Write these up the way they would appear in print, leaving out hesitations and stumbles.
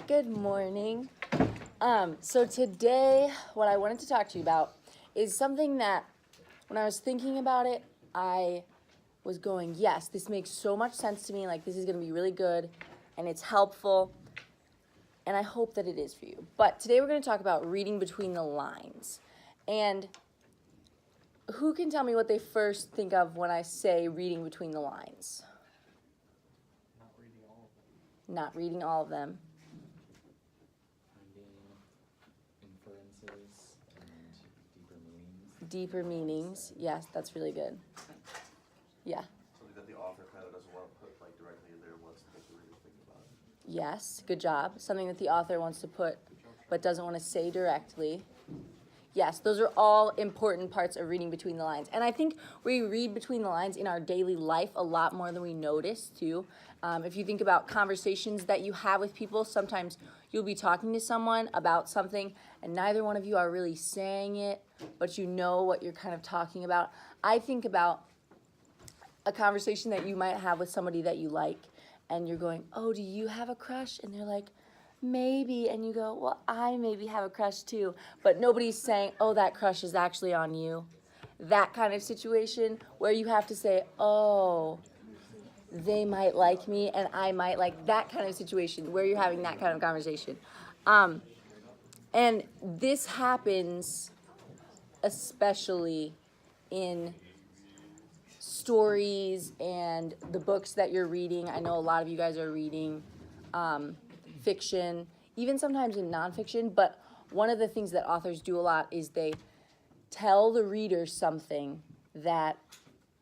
Good morning. So today, what I wanted to talk to you about is something that when I was thinking about it, I was going, yes, this makes so much sense to me. Like, this is going to be really good and it's helpful. And I hope that it is for you. But today we're going to talk about reading between the lines. And who can tell me what they first think of when I say reading between the lines? Not reading all of them. Inferences and deeper meanings. Deeper meanings. Yes, that's really good. Yeah. Something that the author kind of doesn't want to put like directly in there, wants to make the reader think about it. Yes, good job. Something that the author wants to put but doesn't want to say directly. Yes, those are all important parts of reading between the lines. And I think we read between the lines in our daily life a lot more than we notice, too. If you think about conversations that you have with people, sometimes you'll be talking to someone about something and neither one of you are really saying it, but you know what you're kind of talking about. I think about a conversation that you might have with somebody that you like, and you're going, oh, do you have a crush? And they're like, maybe. And you go, well, I maybe have a crush too. But nobody's saying, oh, that crush is actually on you. That kind of situation where you have to say, oh, they might like me and I might like, that kind of situation where you're having that kind of conversation. And this happens especially in stories and the books that you're reading. I know a lot of you guys are reading fiction, even sometimes in nonfiction, but one of the things that authors do a lot is they tell the reader something that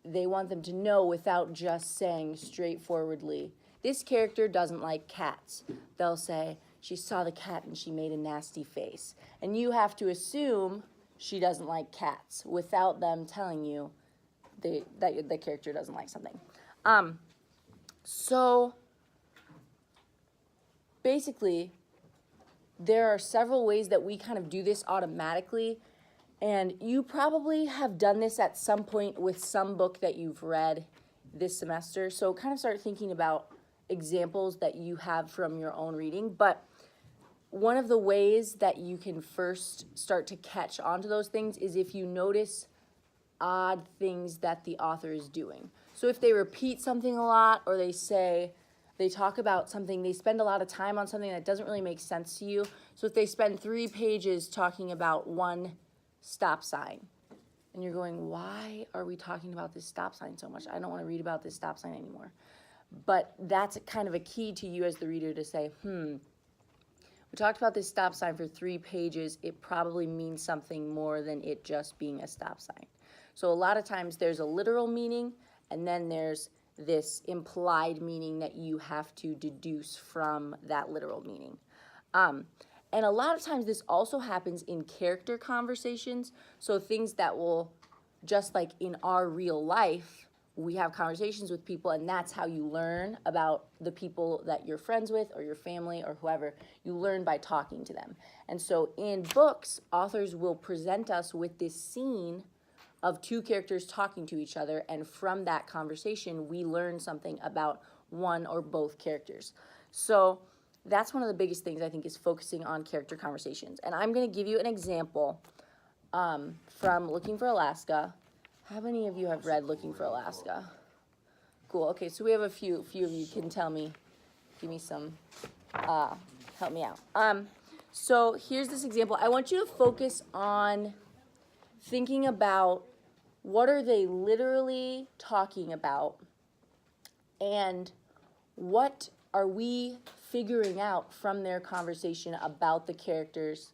they want them to know without just saying straightforwardly, this character doesn't like cats. They'll say, she saw the cat and she made a nasty face. And you have to assume she doesn't like cats without them telling you that the character doesn't like something. So basically, there are several ways that we kind of do this automatically, and you probably have done this at some point with some book that you've read this semester. So kind of start thinking about examples that you have from your own reading. But one of the ways that you can first start to catch onto those things is if you notice odd things that the author is doing. So if they repeat something a lot, or they talk about something, they spend a lot of time on something that doesn't really make sense to you. So if they spend 3 pages talking about one stop sign, and you're going, why are we talking about this stop sign so much? I don't want to read about this stop sign anymore. But that's kind of a key to you as the reader to say, we talked about this stop sign for 3 pages. It probably means something more than it just being a stop sign. So a lot of times there's a literal meaning, and then there's this implied meaning that you have to deduce from that literal meaning. And a lot of times this also happens in character conversations. So things that will, just like in our real life, we have conversations with people, and that's how you learn about the people that you're friends with or your family or whoever. You learn by talking to them. And so in books, authors will present us with this scene of 2 characters talking to each other, and from that conversation, we learn something about one or both characters. So that's one of the biggest things, I think, is focusing on character conversations. And I'm going to give you an example from Looking for Alaska. How many of you have read Looking for Alaska? Cool. Okay, so we have a few of you can tell me, give me some, help me out. So here's this example. I want you to focus on thinking about what are they literally talking about, and what are we figuring out from their conversation about the characters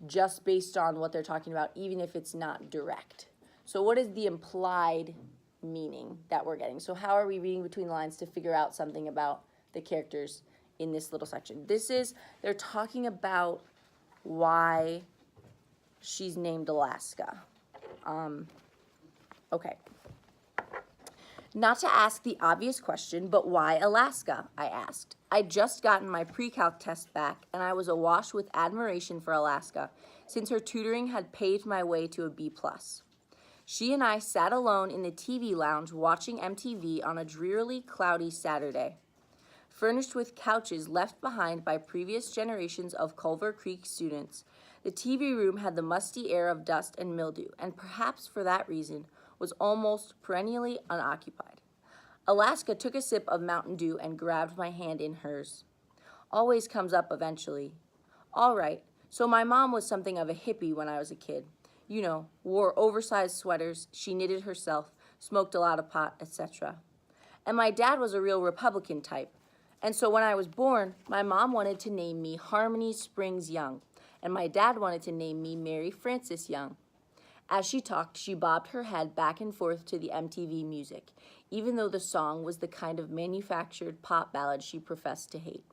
just based on what they're talking about, even if it's not direct. So what is the implied meaning that we're getting? So how are we reading between the lines to figure out something about the characters in this little section? They're talking about why she's named Alaska. Okay. Not to ask the obvious question, but why Alaska? I asked. I'd just gotten my pre-calc test back, and I was awash with admiration for Alaska, since her tutoring had paved my way to a B+. She and I sat alone in the TV lounge watching MTV on a drearily cloudy Saturday. Furnished with couches left behind by previous generations of Culver Creek students, the TV room had the musty air of dust and mildew, and perhaps for that reason was almost perennially unoccupied. Alaska took a sip of Mountain Dew and grabbed my hand in hers. Always comes up eventually. All right, so my mom was something of a hippie when I was a kid. You know, wore oversized sweaters, she knitted herself, smoked a lot of pot, etc. And my dad was a real Republican type. And so when I was born, my mom wanted to name me Harmony Springs Young, and my dad wanted to name me Mary Frances Young. As she talked, she bobbed her head back and forth to the MTV music, even though the song was the kind of manufactured pop ballad she professed to hate.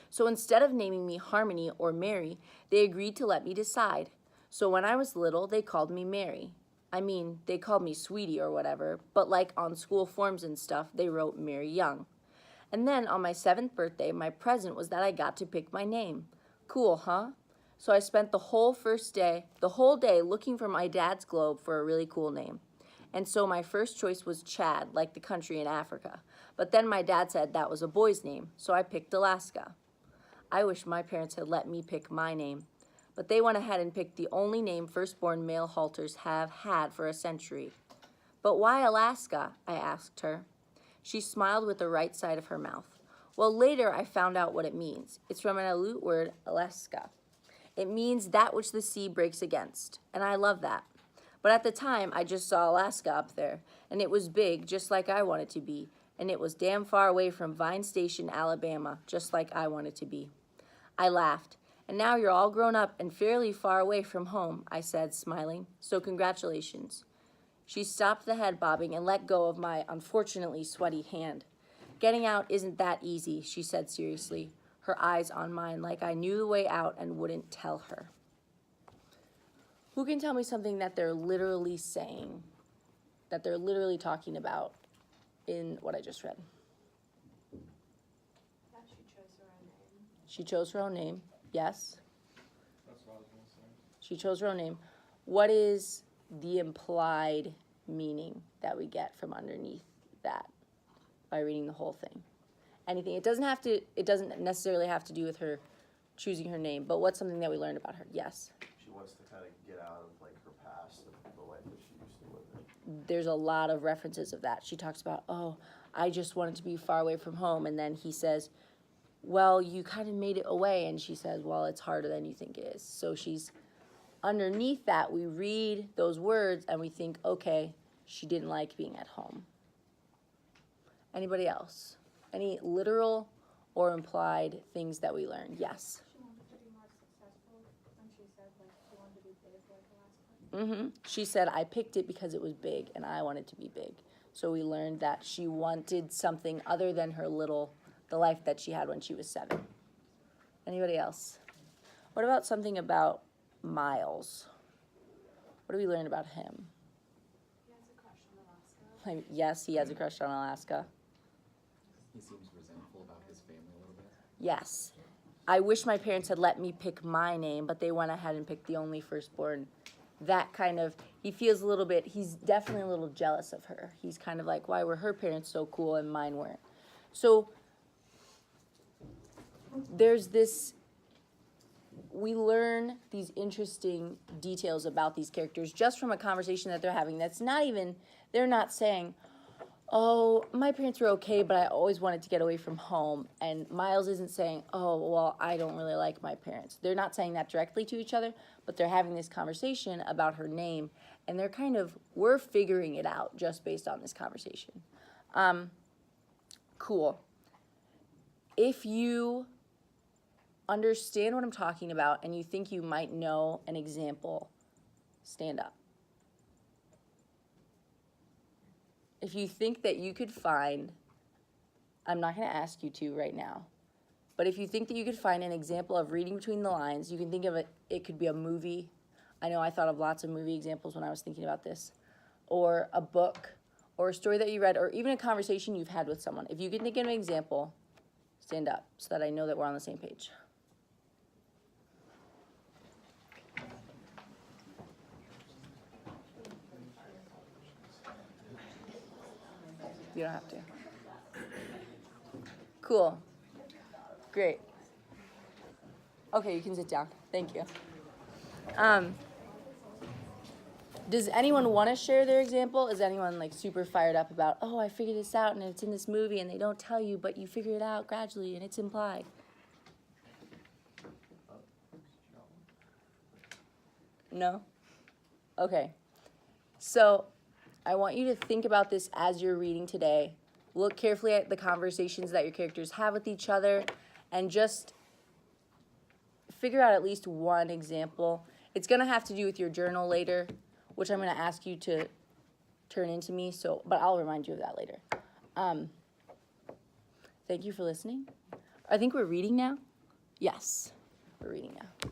So instead of naming me Harmony or Mary, they agreed to let me decide. So when I was little, they called me Mary. I mean, they called me Sweetie or whatever, but like on school forms and stuff, they wrote Mary Young. And then on my 7th birthday, my present was that I got to pick my name. Cool, huh? So I spent the whole day looking for my dad's globe for a really cool name. And so my first choice was Chad, like the country in Africa. But then my dad said that was a boy's name, so I picked Alaska. I wish my parents had let me pick my name, but they went ahead and picked the only name firstborn male halters have had for a century. But why Alaska? I asked her. She smiled with the right side of her mouth. Well, later I found out what it means. It's from an Aleut word, Alaska. It means that which the sea breaks against, and I love that. But at the time, I just saw Alaska up there, and it was big, just like I wanted to be, and it was damn far away from Vine Station, Alabama, just like I wanted to be. I laughed. And now you're all grown up and fairly far away from home, I said, smiling, so congratulations. She stopped the head bobbing and let go of my unfortunately sweaty hand. Getting out isn't that easy, she said seriously, her eyes on mine like I knew the way out and wouldn't tell her. Who can tell me something that they're literally saying, that they're literally talking about in what I just read? That she chose her own name. She chose her own name, yes. That's what I was gonna say. She chose her own name. What is the implied meaning that we get from underneath that by reading the whole thing? Anything. It doesn't necessarily have to do with her choosing her name, but what's something that we learned about her? Yes. She wants to kind of get out of like her past and the life that she used to live in. There's a lot of references of that. She talks about, oh, I just wanted to be far away from home. And then he says, well, you kind of made it away. And she says, well, it's harder than you think it is. So she's underneath that, we read those words and we think, okay, she didn't like being at home. Anybody else? Any literal or implied things that we learned? Yes. She wanted to be more successful when she said like she wanted to be big like Alaska. She said, I picked it because it was big and I wanted to be big. So we learned that she wanted something other than the life that she had when she was 7. Anybody else? What about something about Miles? What do we learn about him? He has a crush on Alaska. Yes, he has a crush on Alaska. He seems resentful about his family a little bit. Yes. I wish my parents had let me pick my name, but they went ahead and picked the only firstborn. That kind of, he feels a little bit, he's definitely a little jealous of her. He's kind of like, why were her parents so cool and mine weren't? So there's this, we learn these interesting details about these characters just from a conversation that they're having. That's not even, they're not saying, oh, my parents were okay, but I always wanted to get away from home. And Miles isn't saying, oh, well, I don't really like my parents. They're not saying that directly to each other, but they're having this conversation about her name. And they're kind of, we're figuring it out just based on this conversation. Cool. If you understand what I'm talking about and you think you might know an example, stand up. If you think that you could find, I'm not going to ask you to right now, but if you think that you could find an example of reading between the lines, you can think of it, it could be a movie. I know I thought of lots of movie examples when I was thinking about this, or a book, or a story that you read, or even a conversation you've had with someone. If you can think of an example, stand up so that I know that we're on the same page. You don't have to. Cool. Great. Okay, you can sit down. Thank you. Does anyone want to share their example? Is anyone like super fired up about, oh, I figured this out and it's in this movie and they don't tell you, but you figure it out gradually and it's implied? No? Okay. So I want you to think about this as you're reading today. Look carefully at the conversations that your characters have with each other and just figure out at least one example. It's going to have to do with your journal later, which I'm going to ask you to turn into me, but I'll remind you of that later. Thank you for listening. I think we're reading now. Yes, we're reading now.